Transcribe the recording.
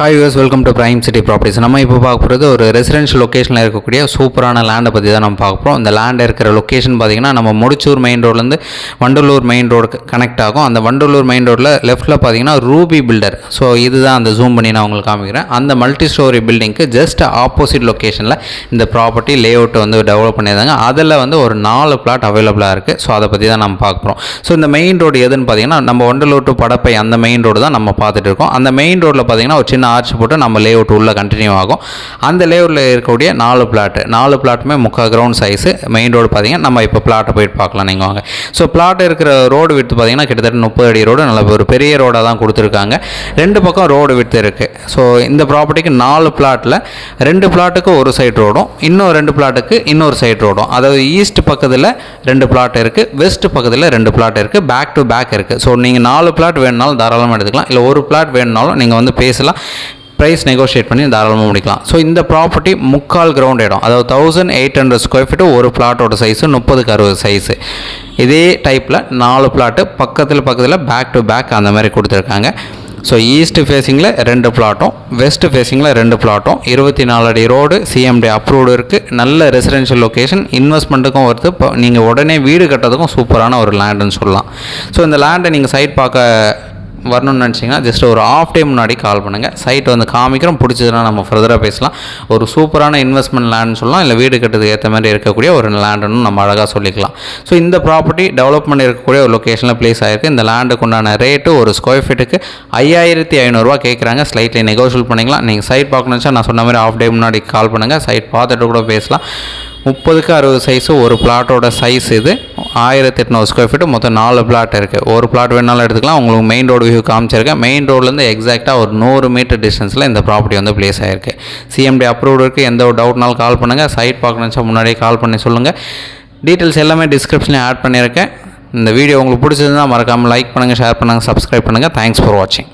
Hi use welcome to prime city properties. நம்ம இப்போ பார்க்க போகிறது ஒரு ரெசிடென்ஷியல் லொக்கேஷனில் இருக்கக்கூடிய சூப்பரான லேண்டை பற்றி தான் நம்ம பார்க்க போகிறோம். இந்த லேண்ட் இருக்கிற லொக்கேஷன் பார்த்திங்கன்னா நம்ம முடிச்சூர் மெயின் ரோட்லேருந்து வண்டலூர் மெயின் ரோடு கனெக்ட் ஆகும். அந்த வண்டலூர் மெயின் ரோட்டில் லெஃப்ட்டில் பார்த்திங்கன்னா ரூபி பில்டர். ஸோ இதுதான் அந்த ஜூம் பண்ணி நான் உங்களுக்கு காமிக்கிறேன். அந்த மல்டி ஸ்டோரி பில்டிங்க்கு ஜஸ்ட் ஆப்போசிட் லொக்கேஷனில் இந்த ப்ராப்பர்ட்டி லே அவுட் வந்து டெவலப் பண்ணியிருந்தாங்க. அதில் வந்து ஒரு 4 பிளாட் அவைலபிளாக இருக்குது. ஸோ அதை பற்றி தான் நம்ம பார்க்க போகிறோம். ஸோ இந்த மெயின் ரோடு எதுன்னு பார்த்திங்கன்னா நம்ம வண்டலூர் டு படப்பை அந்த மெயின் ரோடு தான் நம்ம பார்த்துட்டு இருக்கோம். அந்த மெயின் ரோட்டில் பார்த்திங்கன்னா ஒரு சின்ன ஆர்ச் போட்டு நம்ம லேஅவுட் உள்ள கண்டினியூ ஆகும். அந்த லேஅவுட்டில் இருக்கக்கூடிய 4 பிளாட்டுமே 3/4 கிரவுண்ட் சைஸு. மெயின் ரோடு பார்த்தீங்கன்னா நம்ம இப்போ பிளாட்டை போயிட்டு பார்க்கலாம். நீங்கள் வாங்க. ஸோ பிளாட் இருக்கிற ரோடு விட்டு பார்த்தீங்கன்னா கிட்டத்தட்ட 30 அடி ரோடு, நல்ல ஒரு பெரிய ரோடாக தான் கொடுத்துருக்காங்க. 2 பக்கம் ரோடு விட்டு இருக்குது. ஸோ இந்த ப்ராப்பர்ட்டிக்கு 4 பிளாட்டில் 2 பிளாட்டுக்கு ஒரு சைடு ரோடும், இன்னும் 2 பிளாட்டுக்கு இன்னொரு சைடு ரோடும். அதாவது ஈஸ்ட் பக்கத்தில் 2 பிளாட் இருக்குது, வெஸ்ட் பக்கத்தில் 2 பிளாட் இருக்குது, பேக் டு பேக் இருக்குது. ஸோ நீங்கள் 4 பிளாட் வேணுனாலும் தாராளமாக எடுத்துக்கலாம். இல்லை ஒரு பிளாட் வேணுனாலும் நீங்கள் வந்து பேசலாம், ப்ரைஸ் நெகோஷியேட் பண்ணி தாராளமாக முடிக்கலாம். ஸோ இந்த ப்ராப்பர்ட்டி 3/4 கிரவுண்ட் இடம், அதாவது 1800 ஸ்கொயர் ஃபீட்டு. ஒரு பிளாட்டோட சைஸு 30x60 சைஸு. இதே டைப்பில் 4 பிளாட்டு பக்கத்தில் பேக் டு பேக் அந்த மாதிரி கொடுத்துருக்காங்க. ஸோ ஈஸ்ட் ஃபேஸிங்கில் 2 பிளாட்டும், வெஸ்ட் ஃபேஸிங்கில் 2 பிளாட்டும், 24 அடி ரோடு, சிஎம்டி அப்ரூவ்டு இருக்குது. நல்ல ரெசிடென்ஷியல் லொக்கேஷன், இன்வெஸ்ட்மெண்ட்டுக்கும் வருது. இப்போ நீங்கள் உடனே வீடு கட்டுறதுக்கும் சூப்பரான ஒரு லேண்டுன்னு சொல்லலாம். ஸோ இந்த லேண்டை நீங்கள் சைட் பார்க்க வரணும்னு நினச்சிங்கன்னா ஜஸ்ட் ஒரு ஆஃப் டே முன்னாடி கால் பண்ணுங்கள். சைட் வந்து காமிக்கிறோம், பிடிச்சதுன்னா நம்ம ஃபர்தராக பேசலாம். ஒரு சூப்பரான இன்வெஸ்ட்மெண்ட் லேண்டுன்னு சொல்லலாம், இல்லை வீடு கட்டுறதுக்கு ஏற்ற மாதிரி இருக்கக்கூடிய ஒரு லேண்டுன்னு நம்ம அழகாக சொல்லிக்கலாம். ஸோ இந்த ப்ராப்பர்ட்டி டெவலப்மெண்ட் இருக்கக்கூடிய ஒரு லொக்கேஷனில் ப்ளேஸ் ஆகிருக்கு. இந்த லேண்டுக்கு உண்டான ரேட்டு ஒரு ஸ்கொயர் ஃபீட்டுக்கு 5500 கேட்குறாங்க. ஸ்லைட்லி நெகோஷியல் பண்ணிக்கலாம். நீங்கள் சைட் பார்க்கணுன்னு நான் சொன்ன மாதிரி ஆஃப் டே முன்னாடி கால் பண்ணுங்கள். சைட் பார்த்துட்டு கூட பேசலாம். 30x60 சைஸு ஒரு பிளாட்டோட சைஸ் இது. 1800 ஸ்கொயர் ஃபீட்டு, மொத்தம் 4 பிளாட் இருக்குது. ஒரு பிளாட் வேணாலும் எடுத்துக்கலாம். உங்களுக்கு மெயின் ரோடு வியூ காமிச்சிருக்கேன். மெயின் ரோட்லேருந்து எக்ஸாக்டாக ஒரு 100 மீட்டர் டிஸ்டன்ஸில் இந்த ப்ராப்பர்ட்டி வந்து ப்ளேஸ் ஆகிருக்கு. சிஎம்டி அப்ரூவ்டு இருக்குது. எந்த ஒரு டவுட்னாலும் கால் பண்ணுங்கள். சைட் பார்க்கணுச்சா முன்னாடியே கால் பண்ணி சொல்லுங்கள். டீட்டெயில்ஸ் எல்லாமே டிஸ்கிரிப்ஷனில் ஆட் பண்ணியிருக்கேன். இந்த வீடியோ உங்களுக்கு பிடிச்சதுன்னா மறக்காமல் லைக் பண்ணுங்கள், ஷேர் பண்ணுங்கள், சப்ஸ்கிரைப் பண்ணுங்கள். தேங்க்ஸ் ஃபார் வாட்சிங்.